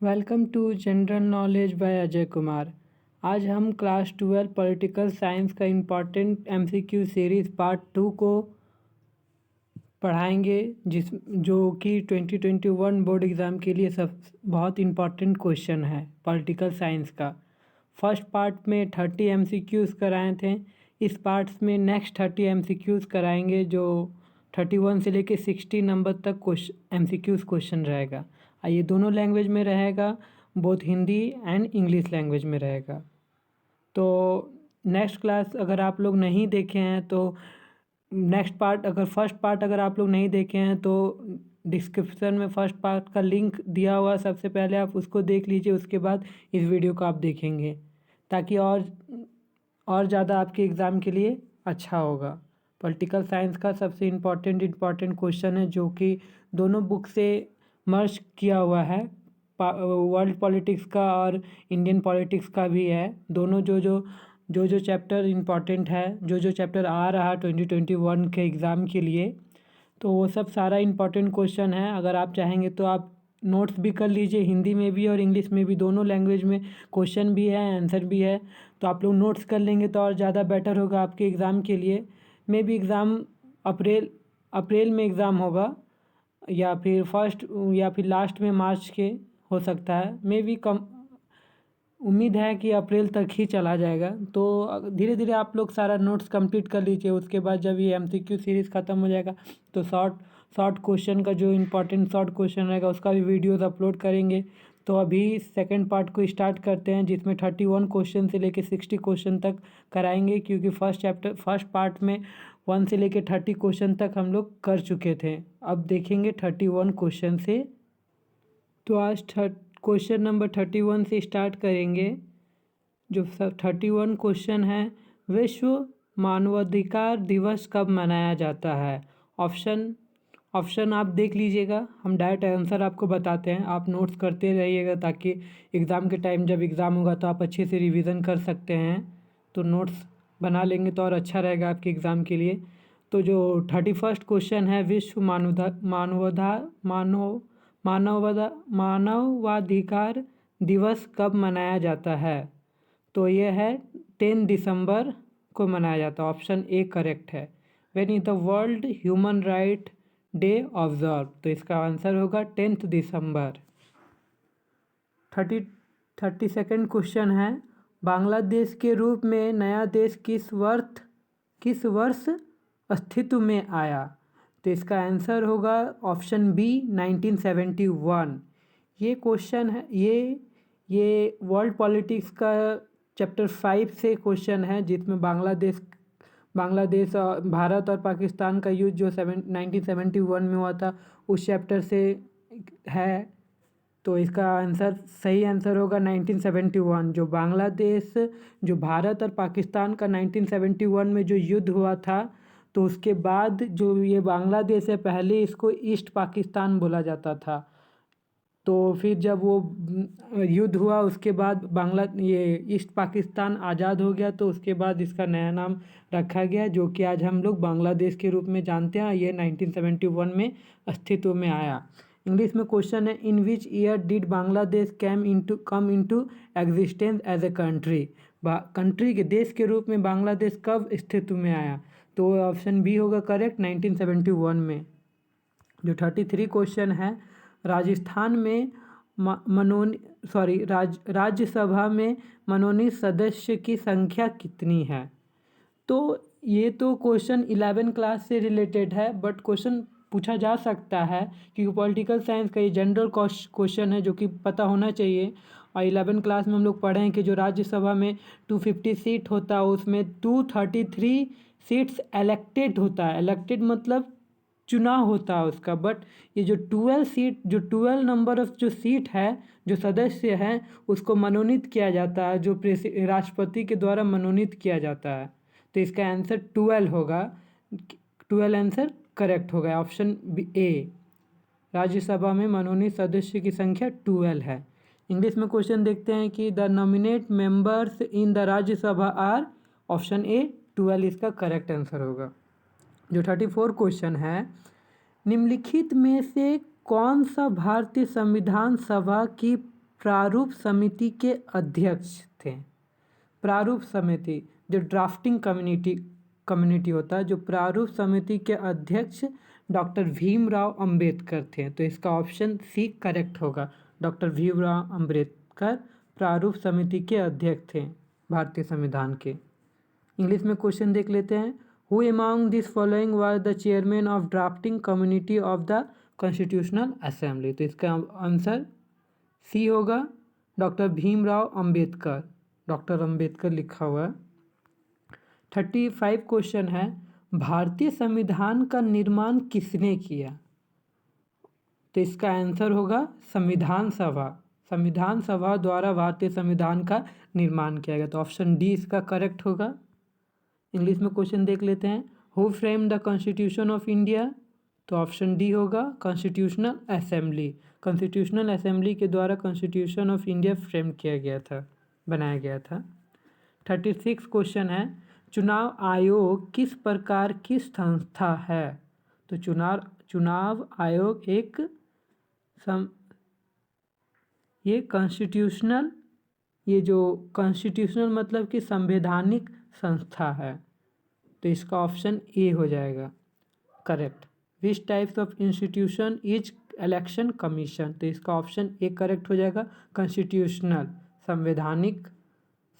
Welcome to general knowledge by Ajay Kumar. आज हम class 12 political science का इम्पॉर्टेंट एमसीक्यू सीरीज़ पार्ट 2 को पढ़ाएंगे, जिस जो कि 2021 बोर्ड एग्ज़ाम के लिए सब बहुत इम्पॉर्टेंट क्वेश्चन है पॉलिटिकल साइंस का। फर्स्ट पार्ट में 30 एमसीक्यूज़ कराए थे। इस पार्ट्स में नेक्स्ट 30 एमसीक्यूज़ कराएंगे, जो 31 से लेके 60 नंबर तक एमसीक्यूज़ क्वेश्चन रहेगा। ये दोनों लैंग्वेज में रहेगा, both Hindi and English language में रहेगा। तो नेक्स्ट क्लास अगर आप लोग नहीं देखे हैं तो फर्स्ट पार्ट अगर आप लोग नहीं देखे हैं तो डिस्क्रिप्शन में फर्स्ट पार्ट का लिंक दिया हुआ, सबसे पहले आप उसको देख लीजिए, उसके बाद इस वीडियो को आप देखेंगे ताकि और ज़्यादा आपके एग्ज़ाम के लिए अच्छा होगा। पॉलिटिकल साइंस का सबसे इम्पॉर्टेंट क्वेश्चन है, जो कि दोनों बुक से मर्ज किया हुआ है। वर्ल्ड पॉलिटिक्स का और इंडियन पॉलिटिक्स का भी है। दोनों जो चैप्टर इम्पॉर्टेंट है, जो चैप्टर आ रहा 2021 के एग्ज़ाम के लिए, तो वो सब सारा इम्पॉर्टेंट क्वेश्चन है। अगर आप चाहेंगे तो आप नोट्स भी कर लीजिए, हिंदी में भी और इंग्लिश में भी, दोनों लैंग्वेज में क्वेश्चन भी है, आंसर भी है। तो आप लोग नोट्स कर लेंगे तो और ज़्यादा बेटर होगा आपके एग्ज़ाम के लिए। मे भी एग्ज़ाम अप्रैल में एग्ज़ाम होगा, या फिर लास्ट में मार्च के हो सकता है। मे भी कम उम्मीद है कि अप्रैल तक ही चला जाएगा। तो धीरे धीरे आप लोग सारा नोट्स कंप्लीट कर लीजिए। उसके बाद जब ये एमसीक्यू सीरीज़ ख़त्म हो जाएगा तो शॉर्ट क्वेश्चन का जो इम्पोर्टेंट शॉर्ट क्वेश्चन रहेगा उसका भी वीडियोस अपलोड करेंगे। तो अभी सेकंड पार्ट को स्टार्ट करते हैं, जिसमें 31 क्वेश्चन से लेके 60 क्वेश्चन तक कराएंगे, क्योंकि फर्स्ट पार्ट में 1 से लेके 30 क्वेश्चन तक हम लोग कर चुके थे। अब देखेंगे 31 क्वेश्चन से। तो आज क्वेश्चन नंबर 31 से स्टार्ट करेंगे। जो 31 क्वेश्चन है, विश्व मानवाधिकार दिवस कब मनाया जाता है? ऑप्शन आप देख लीजिएगा, हम डायरेक्ट आंसर आपको बताते हैं। आप नोट्स करते रहिएगा ताकि एग्ज़ाम के टाइम जब एग्ज़ाम होगा तो आप अच्छे से रिवीजन कर सकते हैं। तो नोट्स बना लेंगे तो और अच्छा रहेगा आपके एग्ज़ाम के लिए। तो जो 31 क्वेश्चन है, विश्व मानवाधिकार दिवस कब मनाया जाता है? तो यह है 10 दिसंबर को मनाया जाता है। ऑप्शन ए करेक्ट है। When is the world human right day observe? तो इसका आंसर होगा 10 दिसंबर। 32nd क्वेश्चन है, बांग्लादेश के रूप में नया देश किस वर्ष अस्तित्व में आया? तो इसका आंसर होगा ऑप्शन बी 1971। ये क्वेश्चन है, ये वर्ल्ड पॉलिटिक्स का चैप्टर 5 से क्वेश्चन है, जिसमें बांग्लादेश और भारत और पाकिस्तान का युद्ध जो 1971 में हुआ था, उस चैप्टर से है। तो इसका सही आंसर होगा 1971। जो भारत और पाकिस्तान का 1971 में जो युद्ध हुआ था, तो उसके बाद जो ये बांग्लादेश है, पहले इसको ईस्ट पाकिस्तान बोला जाता था। तो फिर जब वो युद्ध हुआ उसके बाद ये ईस्ट पाकिस्तान आज़ाद हो गया, तो उसके बाद इसका नया नाम रखा गया, जो कि आज हम लोग बांग्लादेश के रूप में जानते हैं। ये 1971 में अस्तित्व में आया। इंग्लिश में क्वेश्चन है, in which year did Bangladesh come into existence as a country? Country के देश के रूप में बांग्लादेश कब अस्तित्व में आया? तो ऑप्शन बी होगा करेक्ट, 1971 में। जो 33 क्वेश्चन है, राजस्थान में राज्यसभा में मनोनीत सदस्य की संख्या कितनी है? तो ये तो क्वेश्चन 11 क्लास से रिलेटेड है, बट क्वेश्चन पूछा जा सकता है क्योंकि पॉलिटिकल साइंस का ये जनरल क्वेश्चन है, जो कि पता होना चाहिए। और 11 क्लास में हम लोग पढ़े हैं कि जो राज्यसभा में 250 सीट होता है, उसमें 233 सीट्स इलेक्टेड होता है। इलेक्टेड मतलब चुनाव होता है उसका। बट ये जो 12 नंबर ऑफ जो सीट है, जो सदस्य हैं, उसको मनोनीत किया जाता है, जो राष्ट्रपति के द्वारा मनोनीत किया जाता है। तो इसका आंसर 12 होगा। 12 आंसर करेक्ट होगा, ऑप्शन ए। राज्यसभा में मनोनीत सदस्य की संख्या 12 है। इंग्लिश में क्वेश्चन देखते हैं कि the nominate members in the Rajya Sabha are? Option A 12 इसका करेक्ट आंसर होगा। जो 34 क्वेश्चन है, निम्नलिखित में से कौन सा भारतीय संविधान सभा की प्रारूप समिति के अध्यक्ष थे। प्रारूप समिति जो ड्राफ्टिंग कम्युनिटी होता है, जो प्रारूप समिति के अध्यक्ष डॉक्टर भीमराव अंबेडकर थे। तो इसका ऑप्शन सी करेक्ट होगा। डॉक्टर भीमराव अंबेडकर प्रारूप समिति के अध्यक्ष थे भारतीय संविधान के। इंग्लिश में क्वेश्चन देख लेते हैं। Who among this following was the chairman of drafting community of the constitutional assembly. तो इसका आंसर सी होगा, डॉक्टर भीमराव अंबेडकर। डॉक्टर अंबेडकर लिखा हुआ है। 35 क्वेश्चन है, भारतीय संविधान का निर्माण किसने किया। तो इसका आंसर होगा संविधान सभा। संविधान सभा द्वारा भारतीय संविधान का निर्माण किया गया। तो ऑप्शन डी इसका करेक्ट होगा। इंग्लिश में क्वेश्चन देख लेते हैं। Who frame the constitution of India. तो ऑप्शन डी होगा कॉन्स्टिट्यूशनल असेंबली। कॉन्स्टिट्यूशनल असेंबली के द्वारा कॉन्स्टिट्यूशन ऑफ इंडिया फ्रेम किया गया था, बनाया गया था। 36 क्वेश्चन है, चुनाव आयोग किस प्रकार की संस्था है। तो चुनाव आयोग ये कॉन्स्टिट्यूशनल, ये जो कॉन्स्टिट्यूशनल मतलब कि संवैधानिक संस्था है। तो इसका ऑप्शन ए हो जाएगा correct. Which types of institution is election commission. तो इसका ऑप्शन ए करेक्ट हो जाएगा। कॉन्स्टिट्यूशनल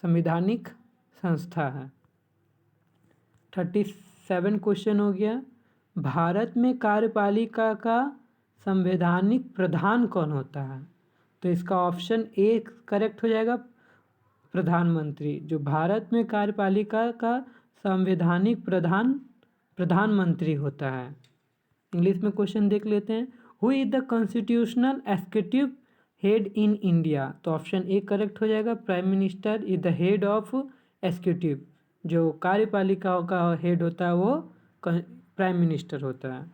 संवैधानिक संस्था है। 37 क्वेश्चन हो गया, भारत में कार्यपालिका का संवैधानिक प्रधान कौन होता है। तो इसका ऑप्शन ए करेक्ट हो जाएगा, प्रधानमंत्री। जो भारत में कार्यपालिका का संवैधानिक प्रधानमंत्री होता है। इंग्लिश में क्वेश्चन देख लेते हैं। Who is the constitutional executive head in India. तो ऑप्शन ए करेक्ट हो जाएगा, prime minister is the head of executive. जो कार्यपालिका का हेड होता है वो प्राइम मिनिस्टर होता है।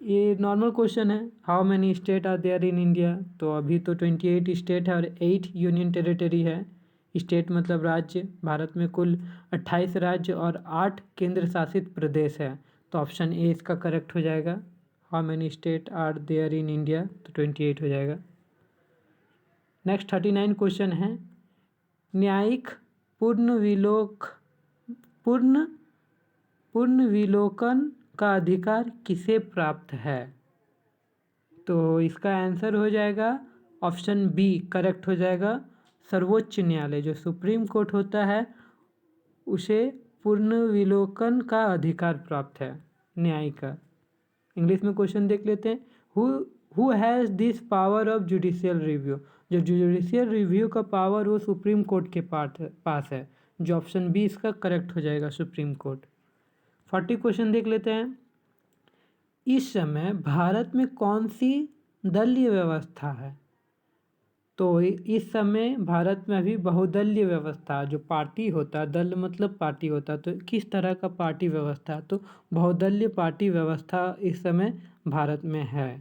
ये नॉर्मल क्वेश्चन है। How many state are there in India. तो अभी तो 28 स्टेट है और 8 यूनियन टेरिटरी है। स्टेट मतलब राज्य। भारत में कुल 28 राज्य और 8 केंद्र शासित प्रदेश है। तो ऑप्शन ए इसका करेक्ट हो जाएगा। How many state are there in India, तो 28 हो जाएगा। नेक्स्ट 39 क्वेश्चन है, न्यायिक पुनर्विलोकन का अधिकार किसे प्राप्त है। तो इसका आंसर हो जाएगा ऑप्शन बी करेक्ट हो जाएगा, सर्वोच्च न्यायालय। जो सुप्रीम कोर्ट होता है उसे पुनर्विलोकन का अधिकार प्राप्त है न्याय का। इंग्लिश में क्वेश्चन देख लेते हैं। Who has this power of judicial review. जो जुडिशियल रिव्यू का पावर वो सुप्रीम कोर्ट के पास है। जो ऑप्शन बी इसका करेक्ट हो जाएगा, सुप्रीम कोर्ट। 40 क्वेश्चन देख लेते हैं। इस समय भारत में कौन सी दलीय व्यवस्था है। तो इस समय भारत में अभी बहुदलीय व्यवस्था, जो पार्टी होता है, दल मतलब पार्टी होता है, तो किस तरह का पार्टी व्यवस्था, तो बहुदलीय पार्टी व्यवस्था इस समय भारत में है।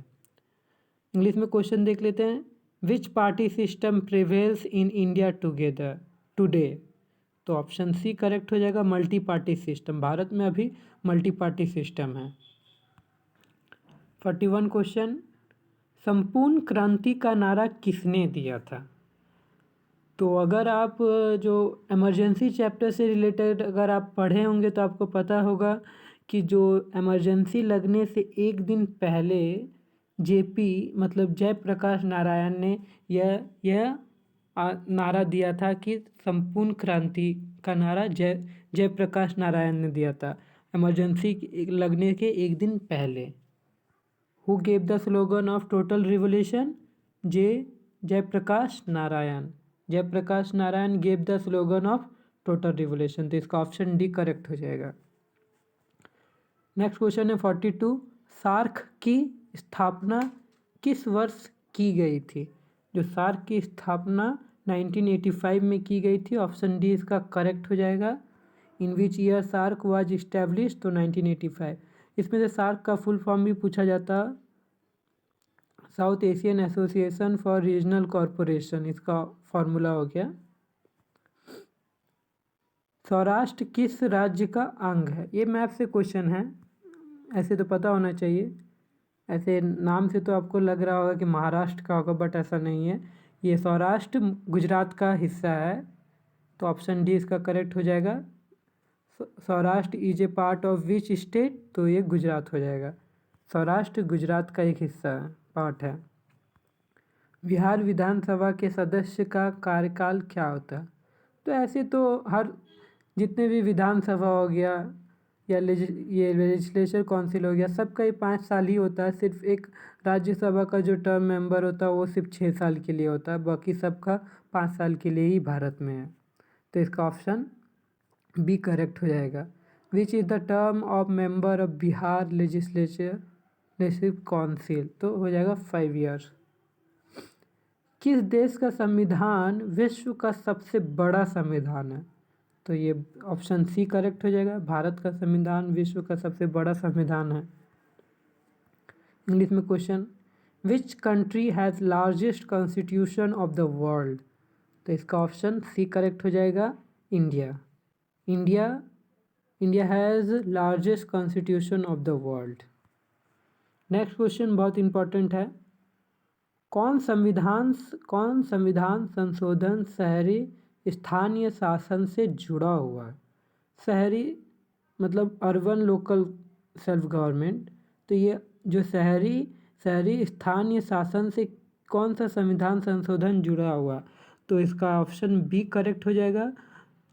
इंग्लिश में क्वेश्चन देख लेते हैं। विच party system prevails in India today. तो ऑप्शन सी करेक्ट हो जाएगा, मल्टी पार्टी सिस्टम। भारत में अभी मल्टी पार्टी सिस्टम है। 41 क्वेश्चन, संपूर्ण क्रांति का नारा किसने दिया था। तो अगर आप जो इमरजेंसी चैप्टर से रिलेटेड अगर आप पढ़े होंगे तो आपको पता होगा कि जो इमरजेंसी लगने से एक दिन पहले जेपी मतलब जयप्रकाश नारायण ने यह नारा दिया था कि संपूर्ण क्रांति का नारा जयप्रकाश नारायण ने दिया था इमरजेंसी लगने के एक दिन पहले। Who gave the slogan of total revolution. Jayaprakash Narayan. Jayaprakash Narayan gave the slogan of total revolution. तो इसका ऑप्शन डी करेक्ट हो जाएगा। नेक्स्ट क्वेश्चन है 42, सार्क की स्थापना किस वर्ष की गई थी। जो सार्क की स्थापना 1985 में की गई थी। ऑप्शन डी इसका करेक्ट हो जाएगा। In which year SAARC was establish. तो 1985। इसमें से सार्क का फुल फॉर्म भी पूछा जाता, south Asian Association for regional corporation, इसका फॉर्मूला हो गया। सौराष्ट्र किस राज्य का अंग है। ये मैप से क्वेश्चन है, ऐसे तो पता होना चाहिए। ऐसे नाम से तो आपको लग रहा होगा कि महाराष्ट्र का होगा, बट ऐसा नहीं है, ये सौराष्ट्र गुजरात का हिस्सा है, तो ऑप्शन डी इसका करेक्ट हो जाएगा। Saurashtra is a part of which state, तो ये गुजरात हो जाएगा। सौराष्ट्र गुजरात का एक हिस्सा पार्ट है। बिहार विधानसभा के सदस्य का कार्यकाल क्या होता है? तो ऐसे तो हर जितने भी विधानसभा हो गया या ये लेजिस्लेचर काउंसिल हो गया, सबका ही 5 साल ही होता है। सिर्फ एक राज्यसभा का जो टर्म मेंबर होता है वो सिर्फ 6 साल के लिए होता है, बाकी सबका 5 साल के लिए ही भारत में है। तो इसका ऑप्शन बी करेक्ट हो जाएगा। Which is the term of member of Bihar legislative council, तो हो जाएगा 5 ईयर्स। किस देश का संविधान विश्व का सबसे बड़ा संविधान है? तो ये ऑप्शन सी करेक्ट हो जाएगा। भारत का संविधान विश्व का सबसे बड़ा संविधान है। इंग्लिश में question, which country has largest constitution of the world? तो इसका ऑप्शन सी करेक्ट हो जाएगा, India. India has largest constitution of the world. Next question बहुत इंपॉर्टेंट है। कौन संविधान संशोधन शहरी स्थानीय शासन से जुड़ा हुआ है? शहरी मतलब अर्बन लोकल सेल्फ गवर्नमेंट, तो ये जो शहरी स्थानीय शासन से कौन सा संविधान संशोधन जुड़ा हुआ? तो इसका ऑप्शन बी करेक्ट हो जाएगा।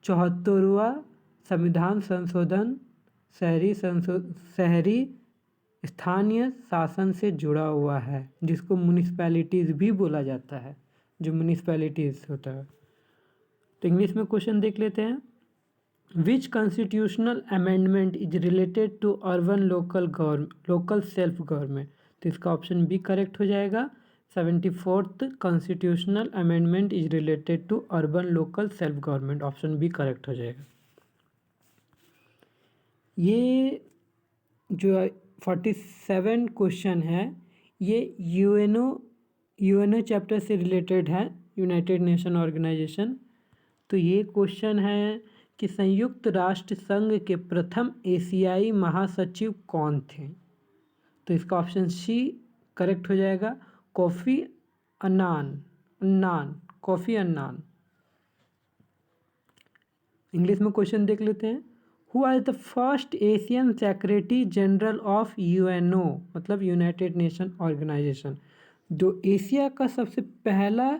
74वां संविधान संशोधन शहरी स्थानीय शासन से जुड़ा हुआ है, जिसको म्यूनिसिपैलिटीज़ भी बोला जाता है, जो म्यूनिसिपैलिटीज़ होता है। तो इंग्लिश में क्वेश्चन देख लेते हैं। Which constitutional amendment is related to urban local self government? तो इसका ऑप्शन बी करेक्ट हो जाएगा। 74th constitutional amendment is related to urban local self government, option B correct हो जाएगा। ये जो 47 क्वेश्चन है ये यूएनओ चैप्टर से रिलेटेड है, यूनाइटेड नेशन ऑर्गेनाइजेशन। तो ये क्वेश्चन है कि संयुक्त राष्ट्र संघ के प्रथम एशियाई महासचिव कौन थे? तो इसका ऑप्शन सी करेक्ट हो जाएगा, कोफी अन्नान। इंग्लिश में क्वेश्चन देख लेते हैं। Who are the first Asian secretary general of UNO, मतलब यूनाइटेड नेशन ऑर्गेनाइजेशन। जो एशिया का सबसे पहला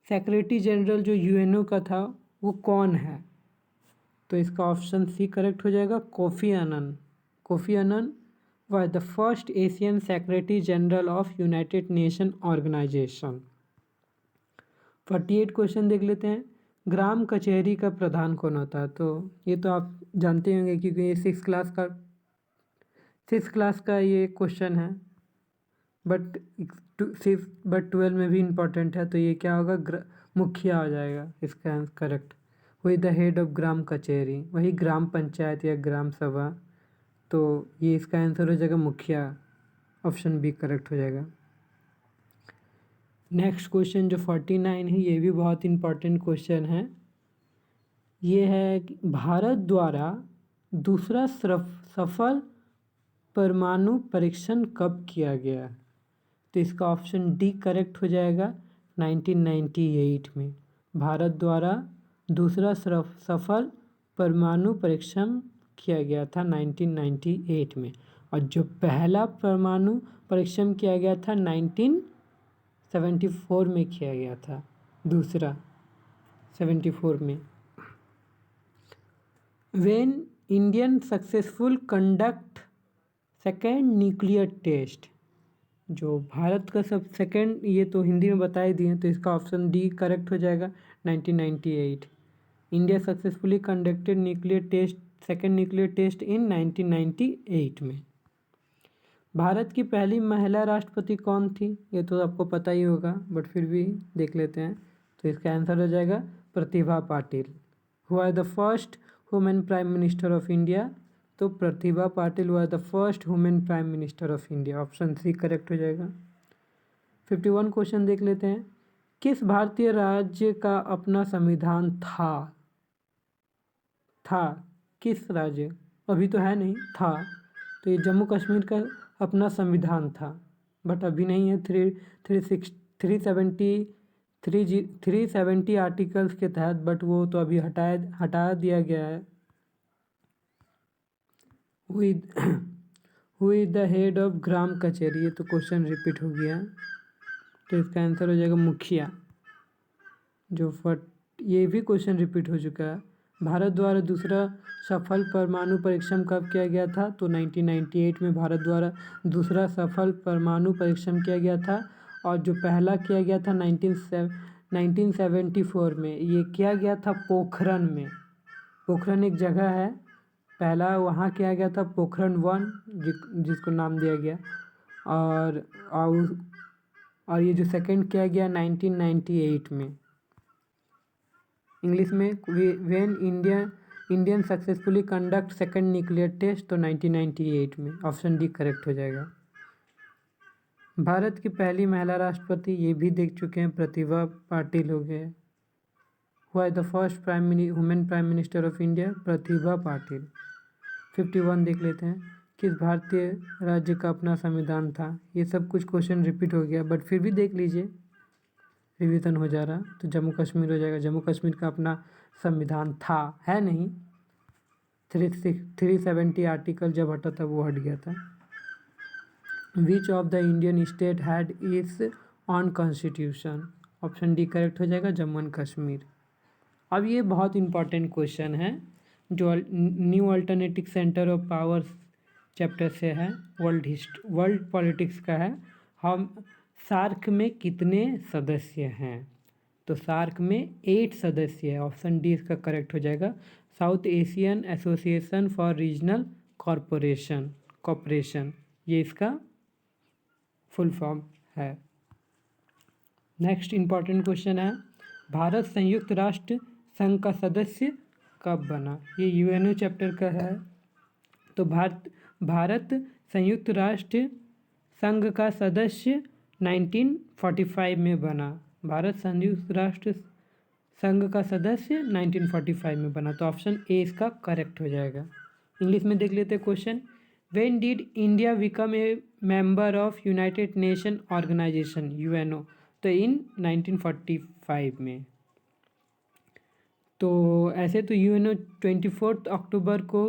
सेक्रेटरी जनरल जो यूएनओ का था वो कौन है? तो इसका ऑप्शन सी करेक्ट हो जाएगा, Kofi Annan was the first Asian Secretary General of united nation organisation. 48 question देख लेते हैं। ग्राम कचहरी का प्रधान कौन होता है? तो ये तो आप जानते होंगे क्योंकि ये 6th क्लास का ये क्वेश्चन है, बट 12 में भी इम्पोर्टेंट है। तो ये क्या होगा, मुखिया हो जाएगा इसका करेक्ट। वही द हेड ऑफ ग्राम कचहरी, वही ग्राम पंचायत या ग्राम सभा, तो ये इसका आंसर हो जाएगा मुखिया, ऑप्शन बी करेक्ट हो जाएगा। नेक्स्ट क्वेश्चन जो 49 है ये भी बहुत इम्पॉर्टेंट क्वेश्चन है। ये है कि भारत द्वारा दूसरा सफल परमाणु परीक्षण कब किया गया? तो इसका ऑप्शन डी करेक्ट हो जाएगा, 1998 में। भारत द्वारा दूसरा सफल परमाणु परीक्षण किया गया था 1998 में, और जो पहला परमाणु परीक्षण किया गया था 1974 में किया गया था, दूसरा 74 में। When Indian successful conduct second nuclear test, जो भारत का सब सेकेंड, ये तो हिंदी में बता ही दिए, तो इसका ऑप्शन डी करेक्ट हो जाएगा, 1998। India successfully conducted second nuclear test in 1998 में। भारत की पहली महिला राष्ट्रपति कौन थी? ये तो आपको पता ही होगा, बट फिर भी देख लेते हैं। तो इसका आंसर हो जाएगा Pratibha Patil. Who are the first women prime minister of India? तो प्रतिभा पाटिल हुआ the first women prime minister of India, option C correct हो जाएगा। 51 क्वेश्चन देख लेते हैं। किस भारतीय राज्य का अपना संविधान था? किस राज्य, अभी तो है नहीं, था। तो ये जम्मू कश्मीर का अपना संविधान था, बट अभी नहीं है। 373 370 आर्टिकल्स के तहत, बट वो तो अभी हटा दिया गया है। Who is the head of Gram Kachahari, ये तो क्वेश्चन रिपीट हो गया, तो इसका आंसर हो जाएगा मुखिया। ये भी क्वेश्चन रिपीट हो चुका है। भारत द्वारा दूसरा सफल परमाणु परीक्षण कब किया गया था? तो 1998 में भारत द्वारा दूसरा सफल परमाणु परीक्षण किया गया था, और जो पहला किया गया था 1974 में। ये किया गया था पोखरण में। पोखरण एक जगह है, पहला वहाँ किया गया था पोखरण 1, जिसको नाम दिया गया, और ये जो सेकंड किया गया 1998 में। इंग्लिश में when Indian successfully conduct second nuclear test, तो 1998 में। ऑप्शन डी करेक्ट हो जाएगा। भारत की पहली महिला राष्ट्रपति, ये भी देख चुके हैं, प्रतिभा पाटिल हो गए। Who is the first women prime minister of India? Pratibha Patil. 51 देख लेते हैं, किस भारतीय राज्य का अपना संविधान था? ये सब कुछ क्वेश्चन रिपीट हो गया, बट फिर भी देख लीजिए, रिवीजन हो जा रहा, तो जम्मू कश्मीर हो जाएगा। जम्मू कश्मीर का अपना संविधान था, है नहीं। 370 आर्टिकल जब हटा था वो हट गया था। Which of the Indian state had it's on constitution? Option D correct हो जाएगा, जम्मू एंड कश्मीर। अब ये बहुत इंपॉर्टेंट क्वेश्चन है, जो new alternative centre of powers chapter से है, वर्ल्ड पॉलिटिक्स का है। हम सार्क में कितने सदस्य हैं? तो सार्क में 8 सदस्य है। ऑप्शन डी इसका करेक्ट हो जाएगा, South Asian Association for Regional Cooperation, ये इसका फुल फॉर्म है। नेक्स्ट इंपॉर्टेंट क्वेश्चन है, भारत संयुक्त राष्ट्र संघ का सदस्य कब बना? ये यूएनओ चैप्टर का है। तो भारत संयुक्त राष्ट्र संघ का सदस्य 1945 में बना। भारत संयुक्त राष्ट्र संघ का सदस्य 1945 में बना, तो ऑप्शन ए इसका करेक्ट हो जाएगा। इंग्लिश में देख लेते हैं question, when did India become a member of United nation Organization UNO? तो इन 1945 में। तो ऐसे तो यूएनओ 24 अक्टूबर को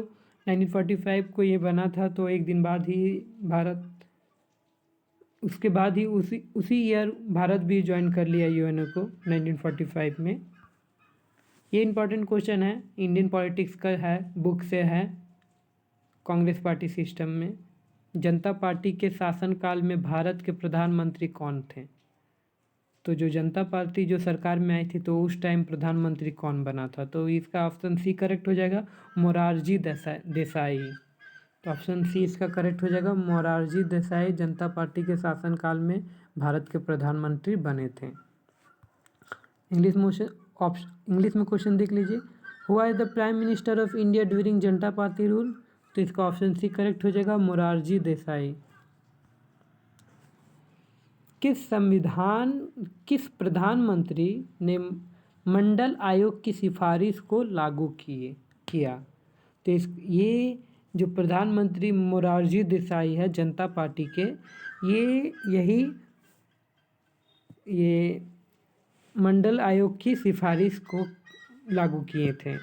1945 को ये बना था, तो एक दिन बाद ही उसके बाद ही उसी ईयर भारत भी ज्वाइन कर लिया यूएनओ को 1945 में। ये इंपॉर्टेंट क्वेश्चन है, इंडियन पॉलिटिक्स का है, बुक से है। कांग्रेस पार्टी सिस्टम में जनता पार्टी के शासनकाल में भारत के प्रधानमंत्री कौन थे? तो जो जनता पार्टी जो सरकार में आई थी, तो उस टाइम प्रधानमंत्री कौन बना था? तो इसका ऑप्शन सी करेक्ट हो जाएगा, मोरारजी देसाई। तो ऑप्शन सी इसका करेक्ट हो जाएगा, मोरारजी देसाई जनता पार्टी के शासनकाल में भारत के प्रधानमंत्री बने थे। इंग्लिश में क्वेश्चन देख लीजिए, who is the prime minister of India during Janata party rule? तो इसका ऑप्शन सी करेक्ट हो जाएगा, मोरारजी देसाई। किस प्रधानमंत्री ने मंडल आयोग की सिफारिश को लागू किया? तो ये जो प्रधानमंत्री मोरारजी देसाई है जनता पार्टी के, ये मंडल आयोग की सिफारिश को लागू किए थे।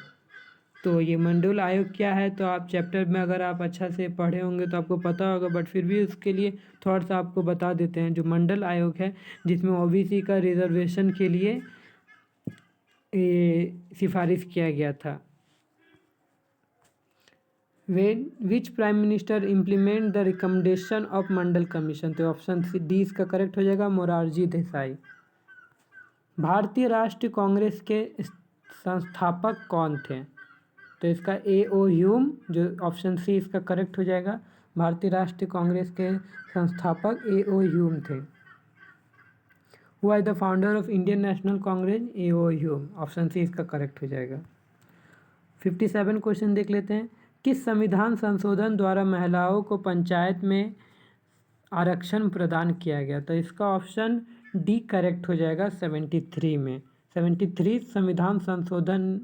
तो ये मंडल आयोग क्या है, तो आप चैप्टर में अगर आप अच्छा से पढ़े होंगे तो आपको पता होगा, बट फिर भी उसके लिए थोड़ा सा आपको बता देते हैं। जो मंडल आयोग है, जिसमें ओबीसी का रिजर्वेशन के लिए ये सिफारिश किया गया था। Which prime minister implement the recommendation of Mandal commission? तो ऑप्शन डी इसका करेक्ट हो जाएगा, मोरारजी देसाई। भारतीय राष्ट्रीय कांग्रेस के संस्थापक कौन थे? तो इसका A.O. ह्यूम, जो ऑप्शन सी इसका करेक्ट हो जाएगा। भारतीय राष्ट्रीय कांग्रेस के संस्थापक A.O. ह्यूम थे। Who is the founder of Indian National Congress? A.O. Hume. Option C इसका करेक्ट हो जाएगा। 57 क्वेश्चन देख लेते हैं, किस संविधान संशोधन द्वारा महिलाओं को पंचायत में आरक्षण प्रदान किया गया? तो इसका ऑप्शन डी करेक्ट हो जाएगा, 73 में। 73 संविधान संशोधन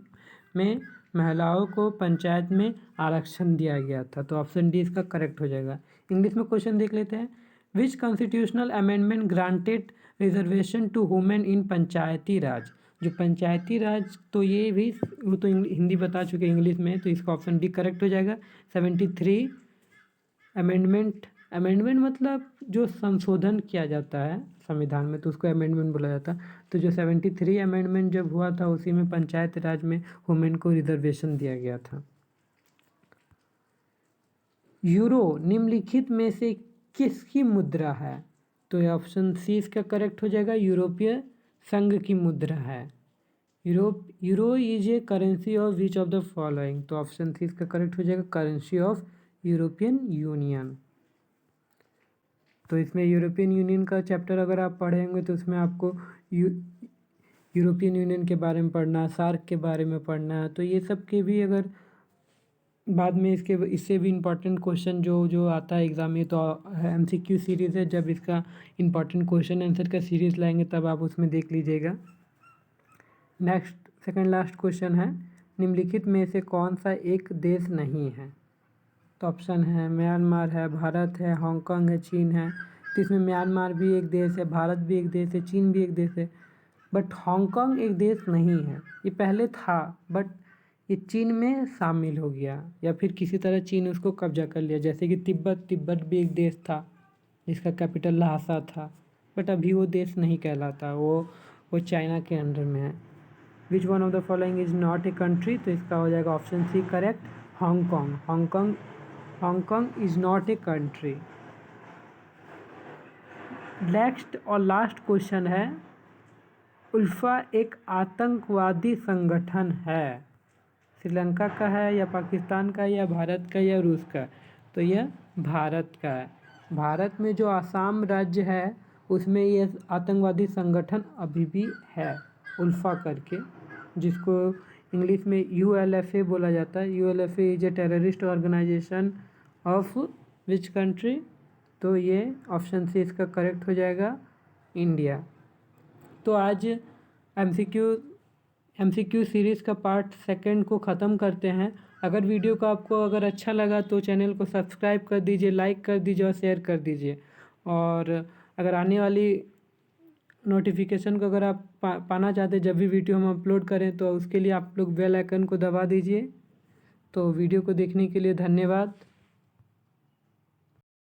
में महिलाओं को पंचायत में आरक्षण दिया गया था, तो ऑप्शन डी इसका करेक्ट हो जाएगा। इंग्लिश में क्वेश्चन देख लेते हैं, which constitutional amendment granted reservation to women in panchayati raj. जो पंचायती राज, तो ये भी वो तो हिंदी बता चुके इंग्लिश में, तो इसका ऑप्शन डी करेक्ट हो जाएगा। 73 अमेंडमेंट, अमेंडमेंट मतलब जो संशोधन किया जाता है संविधान में, तो उसको अमेंडमेंट बोला जाता है। तो जो 73 अमेंडमेंट जब हुआ था, उसी में पंचायत राज में वुमेन को रिजर्वेशन दिया गया था। यूरो निम्नलिखित में से किसकी मुद्रा है? तो ये ऑप्शन सी इसका करेक्ट हो जाएगा, यूरोपीय संघ की मुद्रा है। Euro is a currency of which of the following, तो ऑप्शन सी इसका करेक्ट हो जाएगा, करेंसी ऑफ यूरोपियन यूनियन। तो इसमें यूरोपियन यूनियन का चैप्टर अगर आप पढ़ेंगे तो उसमें आपको यूरोपियन यूनियन के बारे में पढ़ना, सार्क के बारे में पढ़ना है। तो ये सब के भी अगर बाद में इससे भी इम्पॉर्टेंट क्वेश्चन जो आता है एग्ज़ाम में, तो MCQ सीरीज़ है, जब इसका इम्पॉर्टेंट क्वेश्चन आंसर का सीरीज़ लाएंगे तब आप उसमें देख लीजिएगा। नेक्स्ट सेकंड लास्ट क्वेश्चन है, निम्नलिखित में से कौन सा एक देश नहीं है? तो ऑप्शन है म्यांमार है, भारत है, हांगकांग है, चीन है। तो इसमें म्यांमार भी एक देश है, भारत भी एक देश है, चीन भी एक देश है, बट हांगकांग एक देश नहीं है। ये पहले था बट ये चीन में शामिल हो गया, या फिर किसी तरह चीन उसको कब्जा कर लिया। जैसे कि तिब्बत भी एक देश था जिसका कैपिटल ल्हासा था, बट अभी वो देश नहीं कहलाता, वो चाइना के अंडर में है। Which one of the following is not a country, तो इसका हो जाएगा option C correct, Hong Kong. Hong Kong is not a country. Next और लास्ट क्वेश्चन है, उल्फा एक आतंकवादी संगठन है, श्रीलंका का है या पाकिस्तान का या भारत का या रूस का? तो यह भारत का है। भारत में जो आसाम राज्य है उसमें यह आतंकवादी संगठन अभी भी है, उल्फा करके, जिसको इंग्लिश में ULFA बोला जाता है। ULFA is a terrorist organization of which country? तो ये ऑप्शन सी इसका करेक्ट हो जाएगा, इंडिया। तो आज MCQ सीरीज़ का पार्ट सेकंड को ख़त्म करते हैं। अगर वीडियो को आपको अगर अच्छा लगा तो चैनल को सब्सक्राइब कर दीजिए, लाइक कर दीजिए और शेयर कर दीजिए। और अगर आने वाली नोटिफिकेशन को अगर आप पाना चाहते हैं जब भी वीडियो हम अपलोड करें, तो उसके लिए आप लोग बेल आइकन को दबा दीजिए। तो वीडियो को देखने के लिए धन्यवाद।